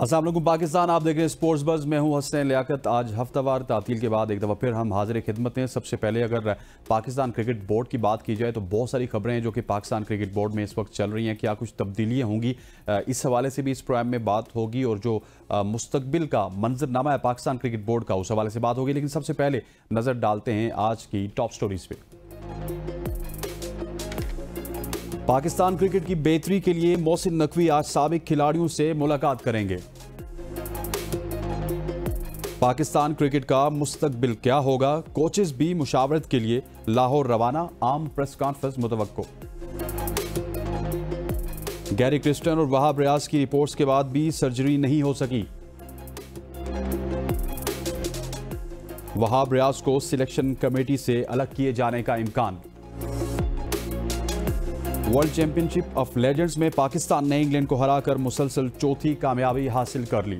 अस्सलाम वालेकुम पाकिस्तान, आप देख रहे हैं स्पोर्ट्स बज़। मैं हूं हसन लियाकत। आज हफ्तावार तातील के बाद एक दफ़ा फिर हम हाजिर खिदमत हैं। सबसे पहले अगर पाकिस्तान क्रिकेट बोर्ड की बात की जाए तो बहुत सारी खबरें हैं जो कि पाकिस्तान क्रिकेट बोर्ड में इस वक्त चल रही हैं। क्या कुछ तब्दीलियाँ होंगी, इस हवाले से भी इस प्रोग्राम में बात होगी और जो मुस्तकबिल का मंजरनामा है पाकिस्तान क्रिकेट बोर्ड का, उस हवाले से बात होगी। लेकिन सबसे पहले नज़र डालते हैं आज की टॉप स्टोरीज पे। पाकिस्तान क्रिकेट की बेहतरी के लिए मोहसिन नकवी आज साबिक खिलाड़ियों से मुलाकात करेंगे। पाकिस्तान क्रिकेट का मुस्तकबिल क्या होगा, कोचेस भी मुशावरत के लिए लाहौर रवाना, आम प्रेस कॉन्फ्रेंस मुतवक्को। गैरी क्रिस्टन और वहाब रियाज की रिपोर्ट्स के बाद भी सर्जरी नहीं हो सकी। वहाब रियाज को सिलेक्शन कमेटी से अलग किए जाने का इम्कान। वर्ल्ड चैंपियनशिप ऑफ लेजेंड्स में पाकिस्तान ने इंग्लैंड को हराकर मुसलसल चौथी कामयाबी हासिल कर ली।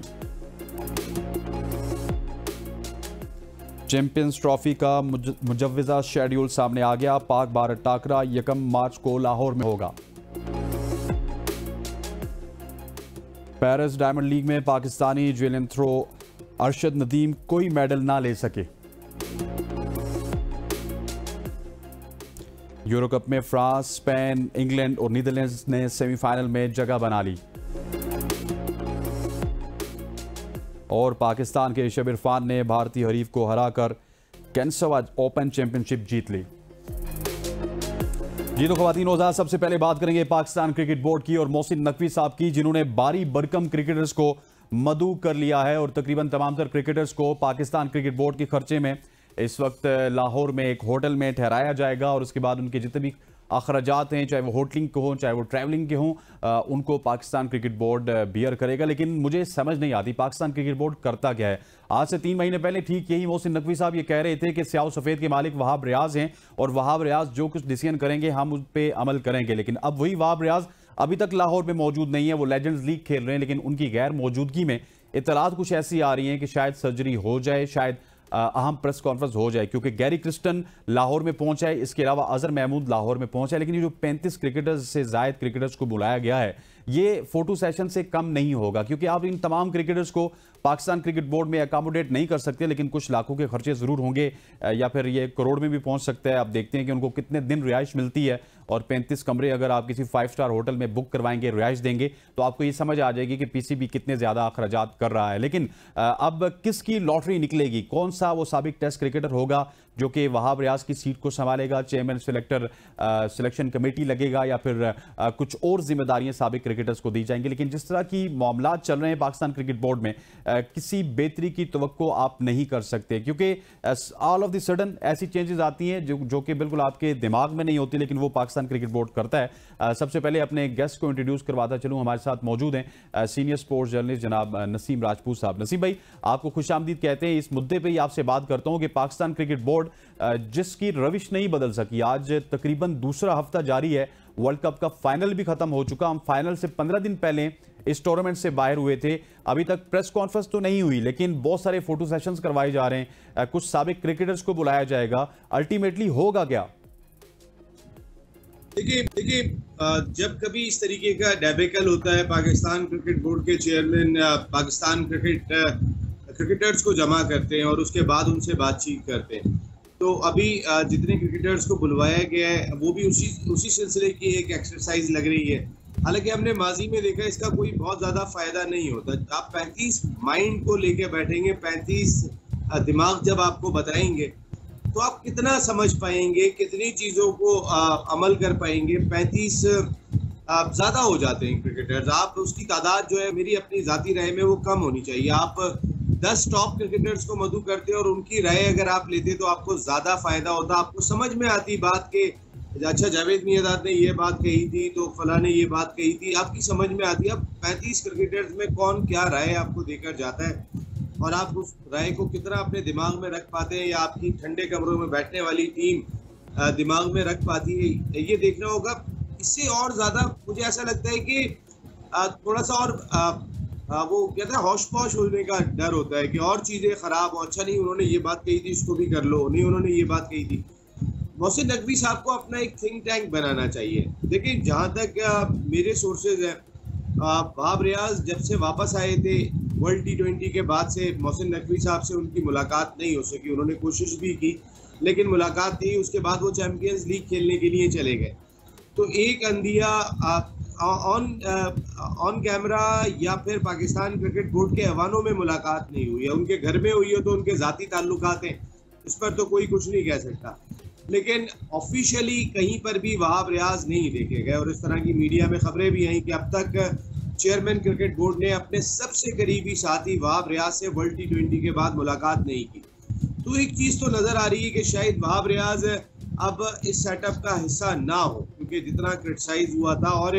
चैंपियंस ट्रॉफी का मुजव्वज़ा शेड्यूल सामने आ गया। पाक भारत टाकरा 1 मार्च को लाहौर में होगा। पेरिस डायमंड लीग में पाकिस्तानी जेवलिन थ्रो अरशद नदीम कोई मेडल ना ले सके। यूरो कप में फ्रांस, स्पेन, इंग्लैंड और नीदरलैंड्स ने सेमीफाइनल में जगह बना ली। और पाकिस्तान के ऋषभ इरफान ने भारतीय हरीफ को हराकर कैनसवा ओपन चैंपियनशिप जीत ली। जी तो ख़वातीन औज़ार, सबसे पहले बात करेंगे पाकिस्तान क्रिकेट बोर्ड की और मोहसिन नकवी साहब की, जिन्होंने बारी बरकम क्रिकेटर्स को मदऊ कर लिया है और तकरीबन तमाम तर क्रिकेटर्स को पाकिस्तान क्रिकेट बोर्ड के खर्चे में इस वक्त लाहौर में एक होटल में ठहराया जाएगा और उसके बाद उनके जितने भी अखराजात हैं, चाहे वो होटलिंग के हों चाहे वो ट्रैवलिंग के हों, उनको पाकिस्तान क्रिकेट बोर्ड बियर करेगा। लेकिन मुझे समझ नहीं आती पाकिस्तान क्रिकेट बोर्ड करता क्या है। आज से 3 महीने पहले ठीक यही मोहसिन नकवी साहब ये कह रहे थे कि स्याह सफ़ेद के मालिक वहाब रियाज हैं और वहाब रियाज जो कुछ डिसीजन करेंगे हम उस पर अमल करेंगे। लेकिन अब वही वहाब रियाज अभी तक लाहौर में मौजूद नहीं है। वो लेजेंड्स लीग खेल रहे हैं, लेकिन उनकी गैर मौजूदगी में इतलात कुछ ऐसी आ रही हैं कि शायद सर्जरी हो जाए, शायद अहम प्रेस कॉन्फ्रेंस हो जाए, क्योंकि गैरी क्रिस्टन लाहौर में पहुंचा है, इसके अलावा अजहर महमूद लाहौर में पहुंचा है। लेकिन ये जो 35 क्रिकेटर्स से जायद क्रिकेटर्स को बुलाया गया है, ये फोटो सेशन से कम नहीं होगा, क्योंकि आप इन तमाम क्रिकेटर्स को पाकिस्तान क्रिकेट बोर्ड में अकोमोडेट नहीं कर सकते। लेकिन कुछ लाखों के खर्चे ज़रूर होंगे या फिर ये करोड़ में भी पहुंच सकता है। आप देखते हैं कि उनको कितने दिन रिहाइश मिलती है और 35 कमरे अगर आप किसी 5 स्टार होटल में बुक करवाएंगे, रिहाइश देंगे, तो आपको ये समझ आ जाएगी कि पीसीबी कितने ज़्यादा अखराजात कर रहा है। लेकिन अब किसकी लॉटरी निकलेगी, कौन सा वो साबिक टेस्ट क्रिकेटर होगा जो कि वहाब रियाज की सीट को संभालेगा, चेयरमैन सिलेक्शन कमेटी लगेगा या फिर कुछ और जिम्मेदारियां साबिक क्रिकेटर्स को दी जाएंगी। लेकिन जिस तरह की मामलात चल रहे हैं पाकिस्तान क्रिकेट बोर्ड में, किसी बेहतरी की तवक्को आप नहीं कर सकते, क्योंकि ऑल ऑफ द सडन ऐसी चेंजेस आती हैं जो कि बिल्कुल आपके दिमाग में नहीं होती, लेकिन वो पाकिस्तान क्रिकेट बोर्ड करता है। सबसे पहले अपने गेस्ट को इंट्रोड्यूस करवाता चलूँ। हमारे साथ मौजूद हैं सीनियर स्पोर्ट्स जर्नलिस्ट जनाब नसीम राजपूत साहब। नसीम भाई, आपको खुशामदीद कहते हैं। इस मुद्दे पर ही आपसे बात करता हूँ कि पाकिस्तान क्रिकेट बोर्ड जिसकी रविश नहीं बदल सकी, आज तकरीबन दूसरा हफ्ता जारी है, वर्ल्ड कप का फाइनल भी खत्म हो चुका, हम फाइनल से 15 दिन पहले इस टूर्नामेंट से बाहर हुए थे, अभी तक प्रेस कॉन्फ्रेंस तो नहीं हुई, लेकिन बहुत सारे फोटो सेशंस करवाए जा रहे हैं, कुछ साबिक क्रिकेटर्स को बुलाया जाएगा। अल्टीमेटली होगा क्या? देखिए जब कभी इस तरीके का डेबेकल होता है, पाकिस्तान क्रिकेट बोर्ड के चेयरमैन पाकिस्तान क्रिकेटर्स को जमा करते हैं और उसके बाद उनसे बातचीत करते हैं, तो अभी जितने क्रिकेटर्स को बुलवाया गया है वो भी उसी सिलसिले की एक एक्सरसाइज लग रही है। हालांकि हमने माजी में देखा इसका कोई बहुत ज़्यादा फायदा नहीं होता। आप 35 माइंड को लेके बैठेंगे, 35 दिमाग जब आपको बताएंगे तो आप कितना समझ पाएंगे, कितनी चीज़ों को अमल कर पाएंगे। 35 ज़्यादा हो जाते हैं क्रिकेटर्स, आप उसकी तादाद जो है मेरी अपनी ज़ाती राय में वो कम होनी चाहिए। आप 10 टॉप क्रिकेटर्स को मदऊ करते और उनकी राय अगर आप लेते तो आपको ज़्यादा फायदा होता, आपको समझ में आती बात के अच्छा जावेद मियांदाद ने ये बात कही थी तो फला ने ये बात कही थी, आपकी समझ में आती है। अब 35 क्रिकेटर्स में कौन क्या राय आपको देकर जाता है और आप उस राय को कितना अपने दिमाग में रख पाते हैं या आपकी ठंडे कमरों में बैठने वाली टीम दिमाग में रख पाती है, ये देखना होगा। इससे और ज़्यादा मुझे ऐसा लगता है कि थोड़ा सा और वो कहता है हौश पौश होने का डर होता है कि और चीज़ें ख़राब हो, अच्छा नहीं उन्होंने ये बात कही थी इसको भी कर लो, नहीं उन्होंने ये बात कही थी। मोहसिन नकवी साहब को अपना एक थिंक टैंक बनाना चाहिए। देखिए जहाँ तक मेरे सोर्सेज हैं, वहाब रियाज जब से वापस आए थे वर्ल्ड T20 के बाद से, मोहसिन नकवी साहब से उनकी मुलाकात नहीं हो सकी। उन्होंने कोशिश भी की लेकिन मुलाकात नहीं। उसके बाद वो चैंपियंस लीग खेलने के लिए चले गए। तो एक अंदिया ऑन कैमरा या फिर पाकिस्तान क्रिकेट बोर्ड के ऐवानों में मुलाकात नहीं हुई है। उनके घर में हुई हो तो उनके ज़ाती ताल्लुकात हैं, इस पर तो कोई कुछ नहीं कह सकता। लेकिन ऑफिशियली कहीं पर भी वहाब रियाज नहीं देखे गए। और इस तरह की मीडिया में खबरें भी आई कि अब तक चेयरमैन क्रिकेट बोर्ड ने अपने सबसे करीबी साथी वहाब रियाज से वर्ल्ड T20 के बाद मुलाकात नहीं की। तो एक चीज़ तो नज़र आ रही है कि शायद वहाब रियाज अब इस सेटअप का हिस्सा ना हो, क्योंकि जितना क्रिटिसाइज हुआ था। और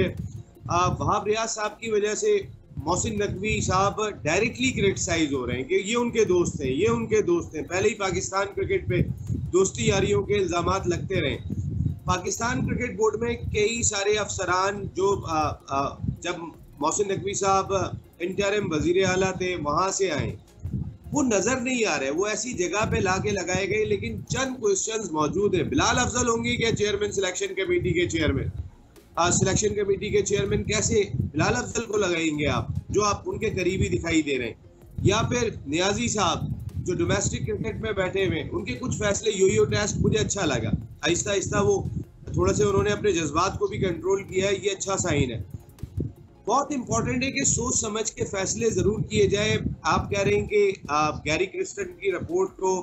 वहाब रियाज साहब की वजह से मोहसिन नकवी साहब डायरेक्टली क्रिटिसाइज हो रहे हैं कि ये उनके दोस्त हैं, ये उनके दोस्त हैं। पहले ही पाकिस्तान क्रिकेट पे दोस्ती यारियों के इल्ज़ामात लगते रहे। पाकिस्तान क्रिकेट बोर्ड में कई सारे अफसरान जो जब मोहसिन नकवी साहब इंटरिम वजीर आला थे वहाँ से आए, वो नज़र नहीं आ रहे। वो ऐसी जगह पे लाके लगाए गए। लेकिन चंद क्वेश्चंस मौजूद हैं। बिलाल अफजल होंगे क्या चेयरमैन सिलेक्शन कमेटी के चेयरमैन? सिलेक्शन कमेटी के चेयरमैन कैसे बिलाल अफजल को लगाएंगे आप, जो आप उनके करीबी दिखाई दे रहे हैं? या फिर नियाजी साहब जो डोमेस्टिक क्रिकेट में बैठे हुए, उनके कुछ फैसले यो टेस्ट मुझे अच्छा लगा। आहिस्ता आहिस्ता वो थोड़े से उन्होंने अपने जज्बात को भी कंट्रोल किया है, ये अच्छा साइन है। बहुत इंपॉर्टेंट है कि सोच समझ के फैसले जरूर किए जाए। आप कह रहे हैं कि गैरी क्रिस्टन की रिपोर्ट को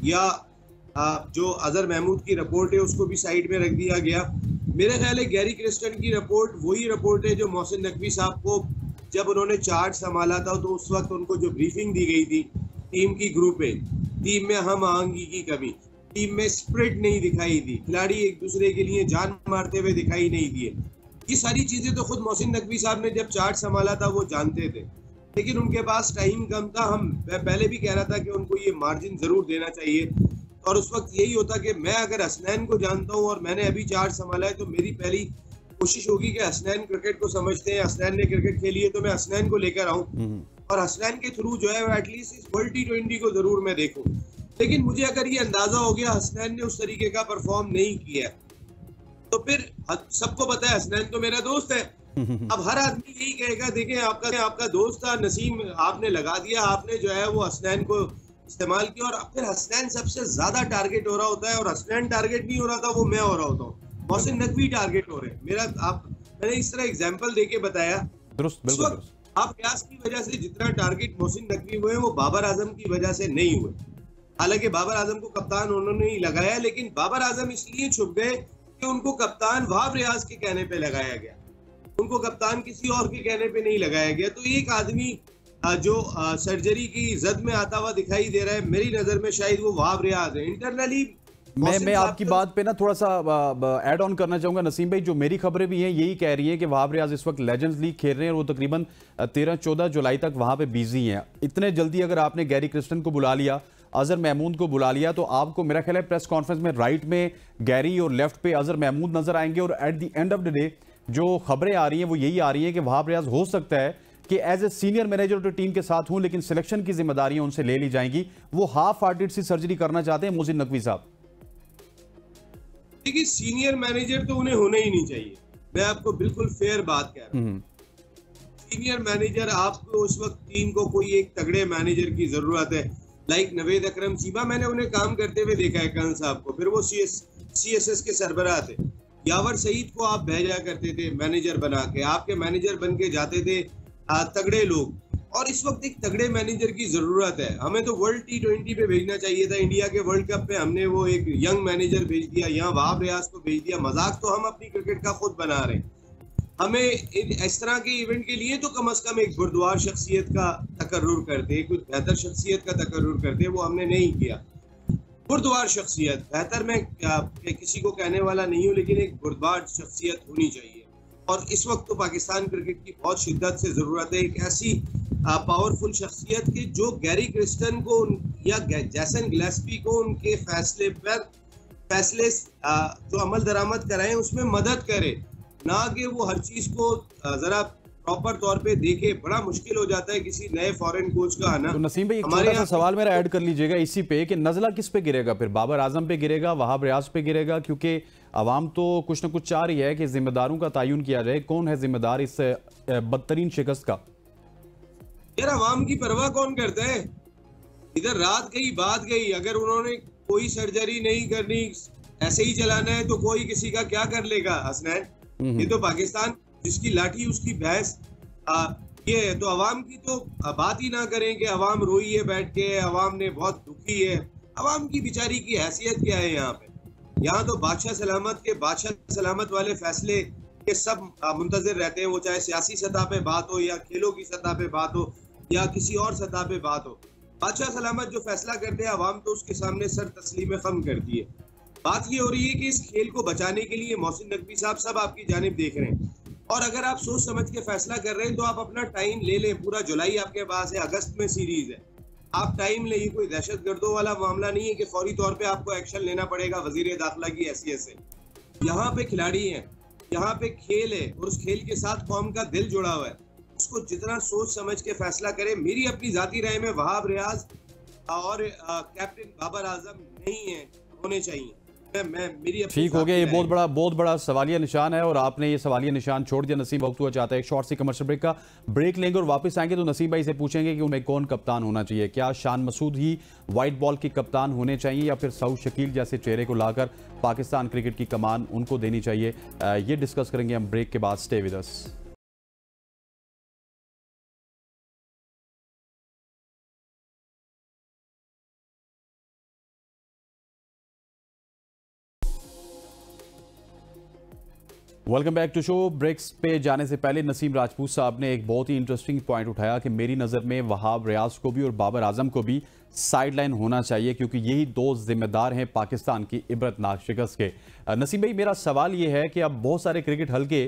या जो अजहर महमूद की रिपोर्ट है उसको भी साइड में रख दिया गया। मेरा ख्याल है गैरी क्रिस्टन की रिपोर्ट वही रिपोर्ट है जो मोहसिन नकवी साहब को जब उन्होंने चार्ज संभाला था तो उस वक्त उनको जो ब्रीफिंग दी गई थी टीम की ग्रुप है, टीम में हम आहंगी की कमी, टीम में स्पिरिट नहीं दिखाई दी, खिलाड़ी एक दूसरे के लिए जान मारते हुए दिखाई नहीं दिए। ये सारी चीज़ें तो खुद मोहसिन नकवी साहब ने जब चार्ज संभाला था वो जानते थे, लेकिन उनके पास टाइम कम था। मैं पहले भी कह रहा था कि उनको ये मार्जिन ज़रूर देना चाहिए। और उस वक्त यही होता कि मैं अगर हसनैन को जानता हूँ और मैंने अभी चार्ज संभाला है तो मेरी पहली कोशिश होगी कि हसनैन क्रिकेट को समझते हैं, हसनैन ने क्रिकेट खेली है तो मैं हसनैन को लेकर आऊँ और हसनैन के थ्रू जो है एटलीस्ट इस वर्ल्ड T20 को ज़रूर मैं देखूँ। लेकिन मुझे अगर ये अंदाज़ा हो गया हसनैन ने उस तरीके का परफॉर्म नहीं किया तो फिर सबको पता है हसनैन तो मेरा दोस्त है। अब हर आदमी यही कहेगा देखें आपका दोस्त था नसीम, आपने लगा दिया, आपने जो है वो हसनैन को इस्तेमाल किया और फिर हसनैन सबसे ज्यादा टारगेट हो रहा होता है। और हसनैन टारगेट नहीं हो रहा था, वो मैं हो रहा होता हूँ, मोहसिन नकवी टारगेट हो रहे हैं। मैंने इस तरह एग्जांपल देके बताया। आप रियाज की वजह से जितना टारगेट मोहसिन नकवी हुए वो बाबर आजम की वजह से नहीं हुए। हालांकि बाबर आजम को कप्तान उन्होंने ही लगाया, लेकिन बाबर आजम इसलिए छुप गए कि उनको कप्तान वहाब रियाज के कहने पे लगाया गया, उनको कप्तान किसी और के कहने पे नहीं लगाया गया। तो एक आदमी जो सर्जरी की जद में आता हुआ दिखाई दे रहा है, मेरी नजर में शायद वो वहाब रियाज है। इंटरनली मैं आपकी बात पे ना थोड़ा सा ऐड ऑन करना चाहूंगा नसीम भाई। जो मेरी खबरें भी हैं यही कह रही हैं कि वहाब रियाज इस वक्त लेजेंड्स लीग खेल रहे हैं और वो तकरीबन 13-14 जुलाई तक वहां पे बिजी हैं। इतने जल्दी अगर आपने गैरी क्रिस्टन को बुला लिया, अजहर महमूद को बुला लिया, तो आपको मेरा ख्याल है प्रेस कॉन्फ्रेंस में राइट में गैरी और लेफ्ट पे अजहर महमूद नजर आएंगे। और at the end of the day जो खबरें आ रही हैं वो यही आ रही है कि वहाब रियाज हो सकता है कि एज ए सीनियर मैनेजर तो टीम के साथ हूं, लेकिन सिलेक्शन की जिम्मेदारियां उनसे ले ली जाएंगी। वो हाफ हार्टेड सी सर्जरी करना चाहते हैं मोहसिन नकवी साहब। देखिए सीनियर मैनेजर तो उन्हें होना ही नहीं चाहिए, मैं आपको बिल्कुल फेयर बात कह रहा हूँ। सीनियर मैनेजर आपको उस वक्त टीम को कोई एक तगड़े मैनेजर की जरूरत है, लाइक नवेद अकरम चीमा, मैंने उन्हें काम करते हुए देखा है कर्नल साहब को, फिर वो CSS के सरबराह थे। यावर सईद को आप भेजा करते थे मैनेजर बना के, आपके मैनेजर बन के जाते थे तगड़े लोग। और इस वक्त एक तगड़े मैनेजर की जरूरत है। हमें तो वर्ल्ड T20 पे भेजना चाहिए था, इंडिया के वर्ल्ड कप पे हमने वो एक यंग मैनेजर भेज दिया, यहाँ वहाब रियाज को भेज दिया। मजाक तो हम अपनी क्रिकेट का खुद बना रहे हैं। हमें इस तरह के इवेंट के लिए तो कम से कम एक बुर्दवार शख्सियत का तकर्रुर करते, कुछ बेहतर शख्सियत का तकर्रुर करते, वो हमने नहीं किया। बुर्दवार शख्सियत, बेहतर मैं किसी को कहने वाला नहीं हूँ, लेकिन एक बुर्दवार शख्सियत होनी चाहिए। और इस वक्त तो पाकिस्तान क्रिकेट की बहुत शिद्दत से ज़रूरत है एक ऐसी पावरफुल शख्सियत की जो गैरी क्रिस्टन को या जैसन गिलेस्पी को उनके फैसले जो अमल दरामद कराएं उसमें मदद करे, ना कि वो हर चीज़ को ज़रा प्रॉपर तौर पे देखे, बड़ा मुश्किल हो जाता है किसी नए फॉरेन कोच का आना। तो नसीम भाई, एक छोटा सा सवाल मेरा ऐड कर लीजिएगा इसी पे कि नजला किस पे गिरेगा फिर? बाबर आजम पे गिरेगा, वहाब रियाज पे गिरेगा? क्योंकि अवाम तो कुछ ना कुछ चाह रही है कि जिम्मेदारों का तयन किया जाए। कौन है जिम्मेदार इस बदतरीन शिकस्त का? यार अवाम की परवाह कौन करता है? इधर रात गई बात गई, अगर उन्होंने कोई सर्जरी नहीं करनी, ऐसे ही चलाना है तो कोई किसी का क्या कर लेगा हसनैन? ये तो पाकिस्तान जिसकी लाठी उसकी भैंस ये है। तो अवाम की तो बात ही ना करें कि अवाम रोई है बैठ के, अवाम ने बहुत दुखी है। अवाम की बेचारी की हैसियत क्या है यहाँ पे? यहाँ तो बादशाह सलामत वाले फैसले के सब मुंतजर रहते हैं, वो चाहे सियासी सतह पे बात हो या खेलों की सतह पे बात हो या किसी और सतह पे बात हो। बादशाह सलामत जो फैसला करते हैं, अवाम तो उसके सामने सर तस्लीम खम करती है। बात ये हो रही है कि इस खेल को बचाने के लिए मोहसिन नकवी साहब सब आपकी जानिब देख रहे हैं, और अगर आप सोच समझ के फैसला कर रहे हैं तो आप अपना टाइम ले लें। पूरा जुलाई आपके पास है, अगस्त में सीरीज है, आप टाइम ले। ये कोई दहशतगर्दों वाला मामला नहीं है कि फौरी तौर पे आपको एक्शन लेना पड़ेगा वजीर दाखिला की हैसियत से। यहाँ पे खिलाड़ी हैं, यहाँ पे खेल है, और उस खेल के साथ कौम का दिल जुड़ा हुआ है। उसको जितना सोच समझ के फैसला करें। मेरी अपनी जाती राय में वहाब रियाज और कैप्टन बाबर आजम नहीं है, होने चाहिए। ठीक हो गया। ये बहुत बड़ा सवालिया निशान है और आपने ये सवालिया निशान छोड़ दिया। नसीम वक्त हुआ चाहता है एक शॉर्ट सी कमर्शियल ब्रेक का ब्रेक लेंगे और वापस आएंगे तो नसीम भाई से पूछेंगे कि उन्हें कौन कप्तान होना चाहिए। क्या शान मसूद ही व्हाइट बॉल के कप्तान होने चाहिए या फिर सऊद शकील जैसे चेहरे को लाकर पाकिस्तान क्रिकेट की कमान उनको देनी चाहिए? ये डिस्कस करेंगे हम ब्रेक के बाद। Stay with us. Welcome back to show. Breaks पे जाने से पहले नसीम राजपूत साहब ने एक बहुत ही इंटरेस्टिंग पॉइंट उठाया कि मेरी नज़र में वहाब रियाज को भी और बाबर आजम को भी साइडलाइन होना चाहिए क्योंकि यही दो जिम्मेदार हैं पाकिस्तान की इबरतनाक शिकस्त के। नसीम भाई, मेरा सवाल ये है कि अब बहुत सारे क्रिकेट हल्के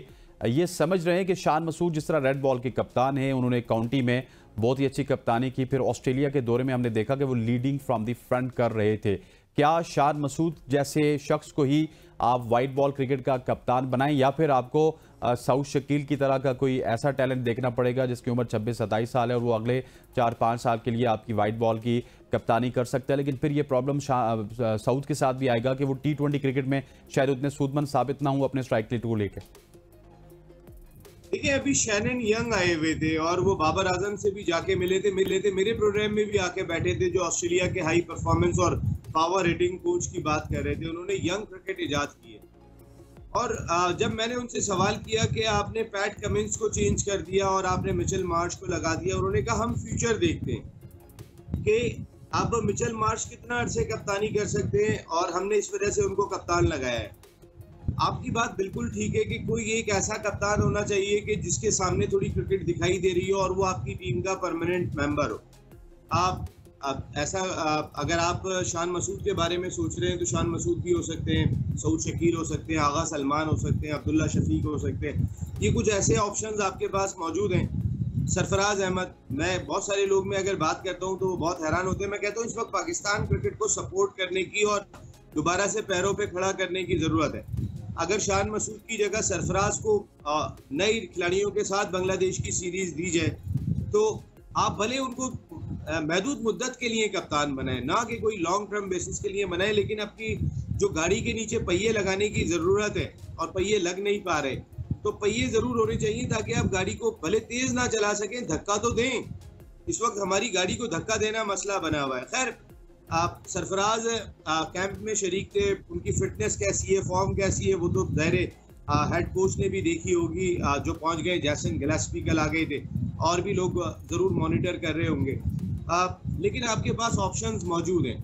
ये समझ रहे हैं कि शान मसूद जिस तरह रेड बॉल के कप्तान हैं, उन्होंने काउंटी में बहुत ही अच्छी कप्तानी की, फिर ऑस्ट्रेलिया के दौरे में हमने देखा कि वो लीडिंग फ्रॉम द फ्रंट कर रहे थे। क्या शान मसूद जैसे शख्स को ही आप वाइट बॉल क्रिकेट का कप्तान बनाएं या फिर आपको सऊद शकील की तरह का कोई ऐसा टैलेंट देखना पड़ेगा जिसकी उम्र 26-27 साल है और वो अगले 4-5 साल के लिए आपकी वाइट बॉल की कप्तानी कर सकता है? लेकिन फिर ये प्रॉब्लम सऊद के साथ भी आएगा कि वो T20 क्रिकेट में शायद उतने सूदमंद साबित ना हो अपने स्ट्राइक रेट को लेकर। देखिए, अभी शैनन यंग आए हुए थे और वो बाबर आजम से भी जाके मिले थे। मेरे प्रोग्राम में भी आके बैठे थे, जो ऑस्ट्रेलिया के हाई परफॉर्मेंस और पावर रेटिंग कोच की बात कर रहे थे। उन्होंने यंग क्रिकेट इजाद की है और जब मैंने उनसे सवाल किया कि आपने पैट कमिंस को चेंज कर दिया और आपने मिचेल मार्श को लगा दिया, उन्होंने कहा हम फ्यूचर देखते हैं कि अब मिचेल मार्श कितना अरसे कप्तानी कर सकते हैं और हमने इस वजह से उनको कप्तान लगाया है। आपकी बात बिल्कुल ठीक है कि कोई एक ऐसा कप्तान होना चाहिए कि जिसके सामने थोड़ी क्रिकेट दिखाई दे रही हो और वो आपकी टीम का परमानेंट मेंबर हो। आप ऐसा अगर आप शान मसूद के बारे में सोच रहे हैं तो शान मसूद भी हो सकते हैं, सऊद शकील हो सकते हैं, आगा सलमान हो सकते हैं, अब्दुल्ला शफीक हो सकते हैं। ये कुछ ऐसे ऑप्शंस आपके पास मौजूद हैं। सरफराज अहमद, मैं बहुत सारे लोग में अगर बात करता हूँ तो वो बहुत हैरान होते हैं। मैं कहता हूँ इस वक्त पाकिस्तान क्रिकेट को सपोर्ट करने की और दोबारा से पैरों पे खड़ा करने की ज़रूरत है। अगर शान मसूद की जगह सरफराज को नए खिलाड़ियों के साथ बांग्लादेश की सीरीज दी जाए तो आप भले उनको महदूद मुद्दत के लिए कप्तान बनाए, ना कि कोई लॉन्ग टर्म बेसिस के लिए बनाए, लेकिन अपनी जो गाड़ी के नीचे पहिए लगाने की ज़रूरत है और पहिए लग नहीं पा रहे, तो पहिए ज़रूर होने चाहिए ताकि आप गाड़ी को भले तेज़ ना चला सकें, धक्का तो दें। इस वक्त हमारी गाड़ी को धक्का देना मसला बना हुआ है। खैर, आप सरफराज कैंप में शरीक थे, उनकी फिटनेस कैसी है, फॉर्म कैसी है, वो तो ज़ाहिर हेड कोच ने भी देखी होगी। जो पहुंच गए, जैसन गिलेस्पी कल आ गए थे, और भी लोग ज़रूर मॉनिटर कर रहे होंगे। लेकिन आपके पास ऑप्शंस मौजूद हैं।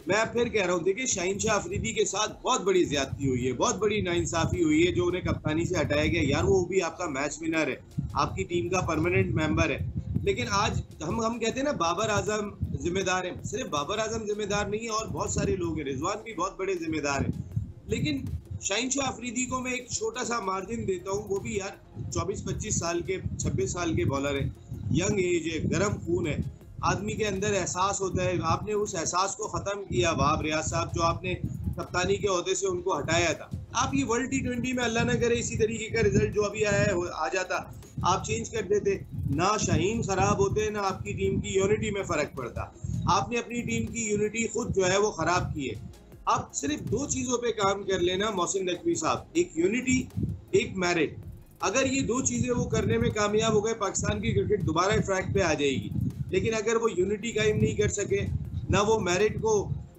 मैं फिर कह रहा हूँ, देखिए शाहीन शाह अफरीदी के साथ बहुत बड़ी ज्यादती हुई है, बहुत बड़ी नाइंसाफ़ी हुई है जो उन्हें कप्तानी से हटाया गया। यार वो भी आपका मैच विनर है, आपकी टीम का परमानेंट मेंबर है। लेकिन आज हम कहते हैं ना बाबर आजम जिम्मेदार है, सिर्फ बाबर आजम जिम्मेदार नहीं है और बहुत सारे लोग हैं, रिजवान भी बहुत बड़े जिम्मेदार हैं। लेकिन शाहीन शाह अफरीदी को मैं एक छोटा सा मार्जिन देता हूँ, वो भी यार 24-25 साल के 26 साल के बॉलर है, यंग एज है, गर्म खून है, आदमी के अंदर एहसास होता है। आपने उस एहसास को ख़त्म किया वहाब रियाज साहब, जो आपने कप्तानी के ओहदे से उनको हटाया था। आप ये वर्ल्ड T20 में अल्लाह ना करे इसी तरीके का रिजल्ट जो अभी आया है आ जाता, आप चेंज कर देते, ना शाहीन खराब होते ना आपकी टीम की यूनिटी में फर्क पड़ता। आपने अपनी टीम की यूनिटी खुद जो है वो खराब की है। आप सिर्फ दो चीजों पे काम कर लेना मोहसिन नकवी साहब, एक यूनिटी, एक मेरिट। अगर ये दो चीजें वो करने में कामयाब हो गए, पाकिस्तान की क्रिकेट दोबारा ट्रैक पे आ जाएगी। लेकिन अगर वो यूनिटी कायम नहीं कर सके, ना वो मेरिट को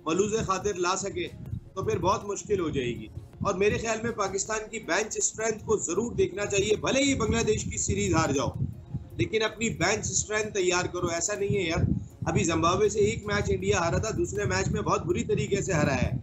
मलूज़ खातिर ला सके, तो फिर बहुत मुश्किल हो जाएगी। और मेरे ख्याल में पाकिस्तान की बेंच स्ट्रेंथ को जरूर देखना चाहिए। भले ही बांग्लादेश की सीरीज हार जाओ, लेकिन अपनी बेंच स्ट्रेंथ तैयार करो। ऐसा नहीं है यार, अभी जिम्बाब्वे से एक मैच इंडिया हारा था, दूसरे मैच में बहुत बुरी तरीके से हारा है।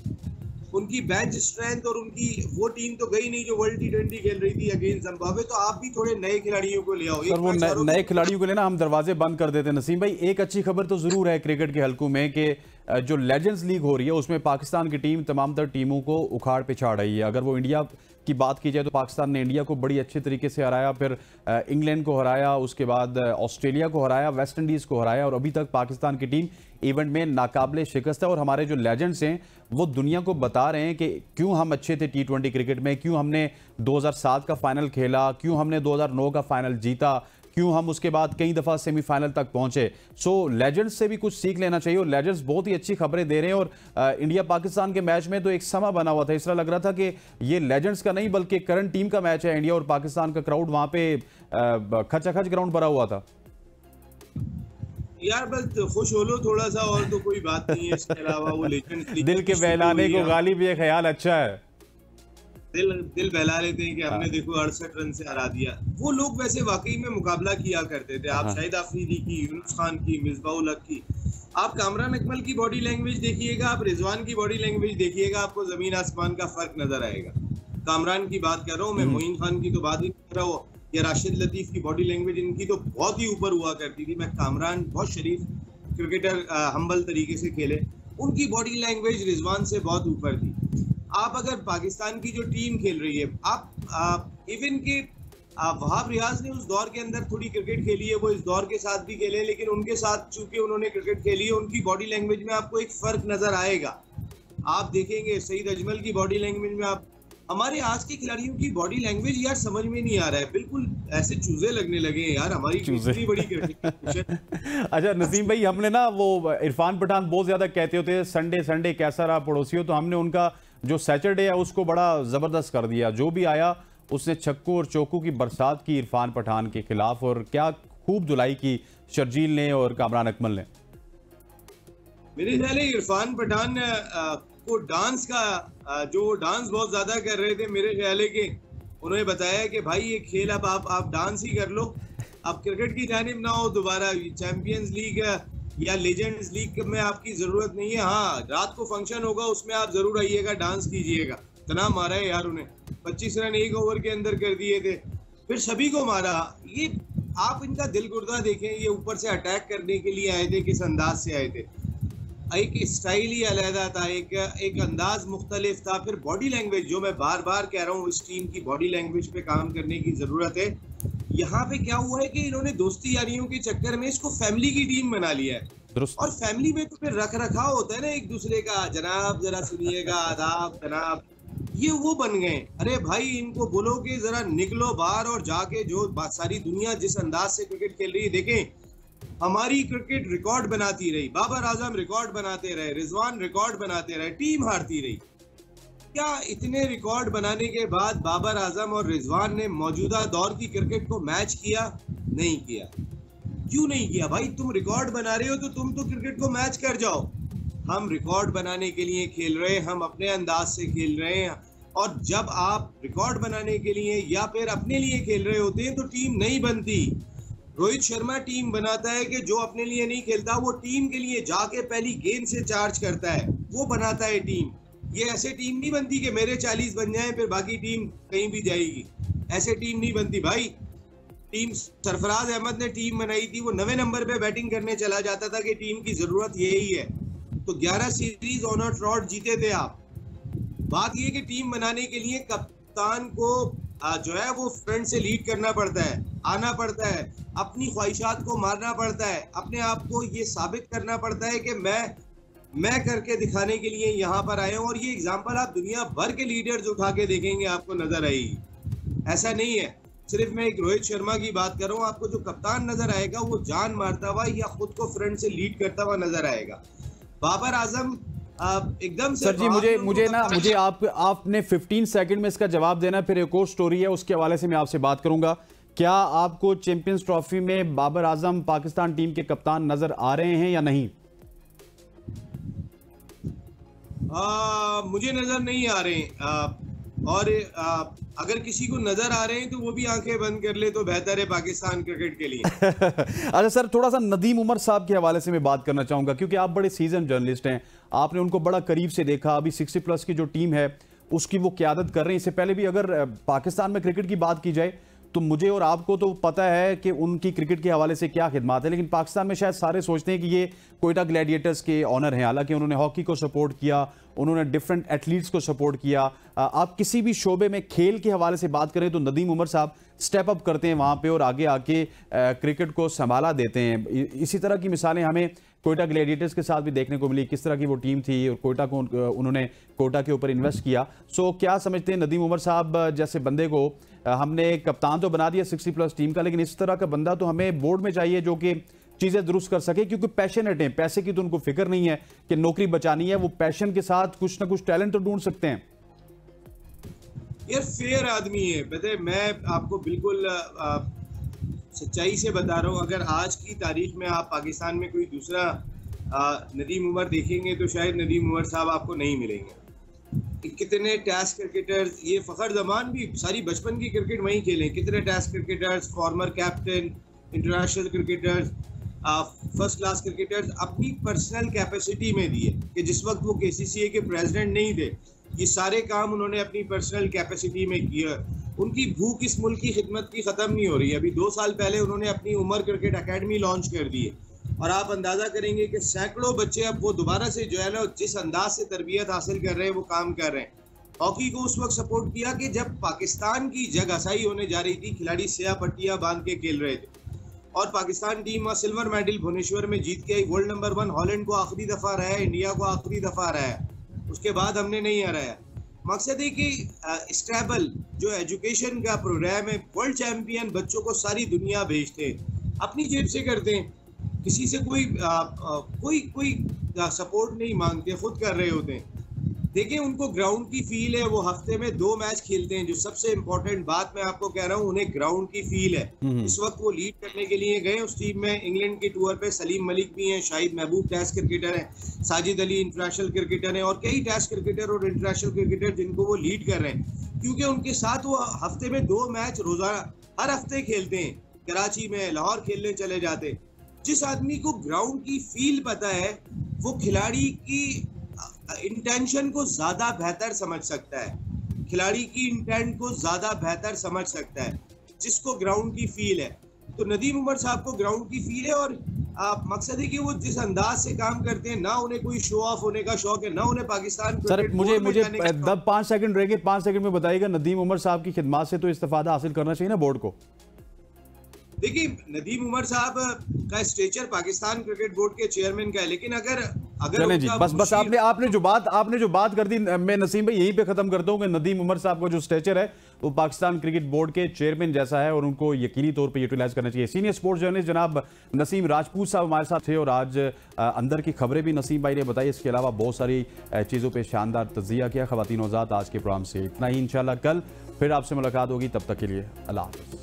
उनकी बेंच स्ट्रेंथ और उनकी वो टीम तो गई नहीं जो वर्ल्ड T20 खेल रही थी अगेंस्ट जिम्बाब्वे। तो आप भी थोड़े नए खिलाड़ियों को ले आओ। सर वो नए खिलाड़ियों को लेना हम दरवाजे बंद कर देते हैं। नसीम भाई, एक अच्छी खबर तो जरूर है क्रिकेट के हलकों में कि जो लेजेंड्स लीग हो रही है उसमें पाकिस्तान की टीम तमाम तर टीमों को उखाड़ पे छाड़ रही है। अगर वो इंडिया की बात की जाए तो पाकिस्तान ने इंडिया को बड़ी अच्छे तरीके से हराया, फिर इंग्लैंड को हराया, उसके बाद ऑस्ट्रेलिया को हराया, वेस्ट इंडीज़ को हराया, और अभी तक पाकिस्तान की टीम इवेंट में नाकाबिले शिकस्त है। और हमारे जो लेजेंड्स हैं वो दुनिया को बता रहे हैं कि क्यों हम अच्छे थे T20 क्रिकेट में, क्यों हमने 2007 का फाइनल खेला, क्यों हमने 2009 का फाइनल जीता, क्यों हम उसके बाद कई दफ़ा सेमीफाइनल तक पहुंचे। सो लेजेंड्स से भी कुछ सीख लेना चाहिए, और लेजेंड्स बहुत ही अच्छी खबरें दे रहे हैं। और इंडिया पाकिस्तान के मैच में तो एक समा बना हुआ था, इस तरह लग रहा था कि ये लेजेंड्स का नहीं बल्कि करंट टीम का मैच है। इंडिया और पाकिस्तान का क्राउड वहां पे खचाखच ग्राउंड भरा हुआ था। यार बस खुश हो लो थोड़ा सा, और तो कोई बात नहीं है इसके अलावा। वो लेजेंड्स दिल के बहलाने को गालिब ये ख्याल अच्छा है। दिल बहला लेते हैं कि हमने देखो 68 रन से हरा दिया। वो लोग वैसे वाकई में मुकाबला किया करते थे। आप शाहिद आफरीदी की, यूनुस खान की, मिसबाउल हक की, आप कामरान अकमल की बॉडी लैंग्वेज देखिएगा, आप रिजवान की बॉडी लैंग्वेज देखिएगा, आपको जमीन आसमान का फर्क नजर आएगा। कामरान की बात कर रहा हूँ मैं, मोइन खान की तो बात ही कर रहा हूँ, या राशिद लतीफ की बॉडी लैंग्वेज इनकी तो बहुत ही ऊपर हुआ करती थी। मैं कामरान बहुत शरीफ क्रिकेटर, हम्बल तरीके से खेले, उनकी बॉडी लैंग्वेज रिजवान से बहुत ऊपर थी। आप अगर पाकिस्तान की जो टीम खेल रही है, आप इवन के वहाब रियाज ने उस दौर के अंदर थोड़ी क्रिकेट खेली है, वो इस दौर के साथ भी खेले, लेकिन उनके साथ चूंकि उन्होंने क्रिकेट खेली है, उनकी बॉडी लैंग्वेज में आपको एक फर्क नजर आएगा। आप देखेंगे सईद अजमल की बॉडी लैंग्वेज में, आप हमारे आज के खिलाड़ियों की बॉडी लैंग्वेज यार समझ में नहीं आ रहा है, बिल्कुल ऐसे चूजे लगने लगे हैं यार। हमारी इतनी बड़ी क्रिकेट। अच्छा नसीम भाई, हमने ना वो इरफान पठान बहुत ज्यादा कहते होते हैं संडे संडे कैसा रहा पड़ोसियों, तो हमने उनका जो सैटरडे है उसको बड़ा जबरदस्त कर दिया। जो भी आया उसने छक्कों और चौकों की बरसात की इरफान पठान के खिलाफ, और क्या खूब धुलाई की शर्जील ने और कामरान अकमल ने। मेरे ख्याल है इरफान पठान को डांस का जो डांस बहुत ज्यादा कर रहे थे, मेरे ख्याल है कि उन्होंने बताया कि भाई ये खेल अब आप डांस ही कर लो, अब क्रिकेट की जानिब ना हो दोबारा। चैंपियंस लीग या लेजेंड्स लीग में आपकी जरूरत नहीं है। हाँ, रात को फंक्शन होगा उसमें आप जरूर आइएगा, डांस कीजिएगा। इतना मारा है यार उन्हें, 25 रन एक ओवर के अंदर कर दिए थे, फिर सभी को मारा। ये आप इनका दिल गुर्दा देखें, ये ऊपर से अटैक करने के लिए आए थे, किस अंदाज से आए थे। एक स्टाइल ही अलहदा था, एक अंदाज मुख्तलिफ था। फिर बॉडी लैंग्वेज, जो मैं बार बार कह रहा हूँ, इस टीम की बॉडी लैंग्वेज पे काम करने की जरूरत है। यहाँ पे क्या हुआ है कि इन्होंने दोस्ती यारियों के चक्कर में इसको फैमिली की टीम बना लिया है। और फैमिली में तो फिर रख रखाव होता है ना एक दूसरे का, जनाब जरा सुनिएगा, आदाब जनाब, ये वो बन गए। अरे भाई इनको बोलो कि जरा निकलो बाहर और जाके, जो सारी दुनिया जिस अंदाज से क्रिकेट खेल रही है, देखें हमारी क्रिकेट रिकॉर्ड बनाती रही, बाबर आजम रिकॉर्ड बनाते रहे, रिजवान रिकॉर्ड बनाते रहे, टीम हारती रही। क्या इतने रिकॉर्ड बनाने के बाद बाबर आजम और रिजवान ने मौजूदा दौर की क्रिकेट को मैच किया? नहीं किया। क्यों नहीं किया भाई? तुम रिकॉर्ड बना रहे हो तो तुम तो क्रिकेट को मैच कर जाओ। हम रिकॉर्ड बनाने के लिए खेल रहे हैं, हम अपने अंदाज से खेल रहे हैं। और जब आप रिकॉर्ड बनाने के लिए या फिर अपने लिए खेल रहे होते हैं तो टीम नहीं बनती। रोहित शर्मा टीम बनाता है कि जो अपने लिए नहीं खेलता वो टीम के लिए जाके पहली गेंद से चार्ज करता है, वो बनाता है टीम। ये ऐसे टीम नहीं बनती कि मेरे 40 बन जाएं फिर बाकी टीम कहीं भी जाएगी, ऐसे टीम नहीं बनती भाई। टीम सरफराज अहमद ने टीम बनाई थी, वो 9वें नंबर पे बैटिंग करने चला जाता था कि टीम की जरूरत यही है। तो 11 सीरीज ऑन ट्रॉट जीते थे आप। बात ये कि टीम बनाने के लिए कप्तान को जो है वो फ्रंट से लीड करना पड़ता है, आना पड़ता है, अपनी ख्वाहिशात को मारना पड़ता है, अपने आप को ये साबित करना पड़ता है कि मैं मैं करके दिखाने के लिए यहाँ पर आए हूँ, और ये एग्जाम्पल आप दुनिया भर के लीडर्स उठा के देखेंगे, आपको नजर आएगी। ऐसा नहीं है सिर्फ मैं एक रोहित शर्मा की बात कर रहा हूँ, आपको जो कप्तान नजर आएगा वो जान मारता हुआ या खुद को फ्रंट से लीड करता हुआ नजर आएगा। बाबर आजम एकदम से सर जी मुझे आपने 15 सेकंड में इसका जवाब देना, फिर एक और स्टोरी है उसके हवाले से मैं आपसे बात करूंगा। क्या आपको चैंपियंस ट्रॉफी में बाबर आजम पाकिस्तान टीम के कप्तान नजर आ रहे हैं या नहीं? मुझे नजर नहीं आ रहे और अगर किसी को नजर आ रहे हैं तो वो भी आंखें बंद कर ले तो बेहतर है पाकिस्तान क्रिकेट के लिए। अच्छा सर, थोड़ा सा नदीम उमर साहब के हवाले से मैं बात करना चाहूंगा, क्योंकि आप बड़े सीजन जर्नलिस्ट हैं, आपने उनको बड़ा करीब से देखा। अभी 60+ की जो टीम है उसकी वो क़यादत कर रहे हैं। इससे पहले भी अगर पाकिस्तान में क्रिकेट की बात की जाए तो मुझे और आपको तो पता है कि उनकी क्रिकेट के हवाले से क्या खिदमत है, लेकिन पाकिस्तान में शायद सारे सोचते हैं कि ये कोयटा ग्लैडिएटर्स के ऑनर हैं। हालांकि उन्होंने हॉकी को सपोर्ट किया, उन्होंने डिफरेंट एथलीट्स को सपोर्ट किया। आप किसी भी शोबे में खेल के हवाले से बात करें तो नदीम उमर साहब स्टेप अप करते हैं वहाँ पे और आगे आके क्रिकेट को संभाला देते हैं। इसी तरह की मिसालें हमें कोयटा ग्लैडिएटर्स के साथ भी देखने को मिली, किस तरह की वो टीम थी और कोयटा को उन्होंने कोयटा के ऊपर इन्वेस्ट किया। सो क्या समझते हैं नदीम उमर साहब जैसे बंदे को हमने कप्तान तो बना दिया 60+ टीम का, लेकिन इस तरह का बंदा तो हमें बोर्ड में चाहिए जो कि चीजें दुरुस्त कर सके, क्योंकि पैशनेट हैं, पैसे की तो उनको फिक्र नहीं है कि नौकरी बचानी है, वो पैशन के साथ कुछ ना कुछ टैलेंट तो ढूंढ सकते हैं। यार फेयर आदमी है, पता मैं आपको बिल्कुल सच्चाई से बता रहा हूँ। अगर आज की तारीख में आप पाकिस्तान में कोई दूसरा नदीम उमर देखेंगे तो शायद नदीम उमर साहब आपको नहीं मिलेंगे। कितने टेस्ट क्रिकेटर्स, ये फखर जमान भी सारी बचपन की क्रिकेट वहीं खेले, कितने test cricketers, former captain, international cricketers, first class cricketers अपनी पर्सनल कैपेसिटी में दिए कि जिस वक्त वो KCCA के प्रेसिडेंट नहीं थे, ये सारे काम उन्होंने अपनी पर्सनल कैपेसिटी में किया। उनकी भूख इस मुल्क की खिदमत की ख़त्म नहीं हो रही। अभी 2 साल पहले उन्होंने अपनी उमर क्रिकेट अकेडमी लॉन्च कर दी है और आप अंदाज़ा करेंगे कि सैकड़ों बच्चे अब वो दोबारा से जो है ना जिस अंदाज से तरबियत हासिल कर रहे हैं वो काम कर रहे हैं। हॉकी को उस वक्त सपोर्ट किया कि जब पाकिस्तान की जग असाई होने जा रही थी, खिलाड़ी स्याह पट्टियाँ बांध के खेल रहे थे और Pakistan team silver medal Bhubaneswar में जीत के आई। वर्ल्ड नंबर 1 हॉलैंड को आखिरी दफ़ा रहा है, इंडिया को आखिरी दफ़ा रहा है, उसके बाद हमने नहीं हराया। मकसद है कि स्टेबल जो एजुकेशन का प्रोग्राम है, वर्ल्ड चैंपियन बच्चों को सारी दुनिया भेजते हैं, अपनी जेब से करते हैं, किसी से कोई सपोर्ट नहीं मांगते, खुद कर रहे होते हैं। देखिए उनको ग्राउंड की फील है, वो हफ्ते में 2 मैच खेलते हैं। जो सबसे इम्पोर्टेंट बात मैं आपको कह रहा हूँ, उन्हें ग्राउंड की फील है। इस वक्त वो लीड करने के लिए गए उस टीम में। इंग्लैंड की टूर पे सलीम मलिक भी हैं, शाहिद महबूब टेस्ट क्रिकेटर हैं, साजिद अली इंटरनेशनल क्रिकेटर हैं और कई टेस्ट क्रिकेटर और इंटरनेशनल क्रिकेटर जिनको वो लीड कर रहे हैं, क्योंकि उनके साथ वो हफ्ते में 2 मैच रोजाना हर हफ्ते खेलते हैं। कराची में, लाहौर खेलने चले जाते। जिस आदमी को ग्राउंड की फील पता है वो खिलाड़ी की इंटेंशन को ज्यादा बेहतर समझ सकता है, खिलाड़ी की इंटेंट को ज्यादा बेहतर समझ सकता है जिसको ग्राउंड की फील है। तो नदीम उमर साहब को ग्राउंड की फील है और मकसद है कि वो जिस अंदाज से काम करते हैं, ना उन्हें कोई शो ऑफ होने का शौक है, ना उन्हें पाकिस्तान सर मुझे 5 सेकंड रहेंगे, 5 सेकंड में बताइएगा नदीम उमर साहब की खिदमत से तो इस्तेफादा हासिल करना चाहिए ना बोर्ड को। देखिए नदीम उमर साहब का स्टेचर पाकिस्तान क्रिकेट बोर्ड के चेयरमैन का है, लेकिन अगर चलें जी, बस आपने जो बात कर दी, मैं नसीम भाई यहीं पे खत्म करता हूं कि नदीम उमर साहब का जो स्टेचर है वो पाकिस्तान क्रिकेट बोर्ड के चेयरमैन जैसा है और उनको यकीनी तौर पे यूटिलाइज करना चाहिए। सीनियर स्पोर्ट्स जर्नलिस्ट जनाब नसीम राजपूत साहब हमारे साथ थे और आज अंदर की खबरें भी नसीम भाई ने बताई। इसके अलावा बहुत सारी चीज़ों पर शानदार तज्जिया किया। ख़वातीन औज़ात आज के प्रोग्राम से इतना ही, इंशाल्लाह कल फिर आपसे मुलाकात होगी, तब तक के लिए अल्लाह हाफ़िज़।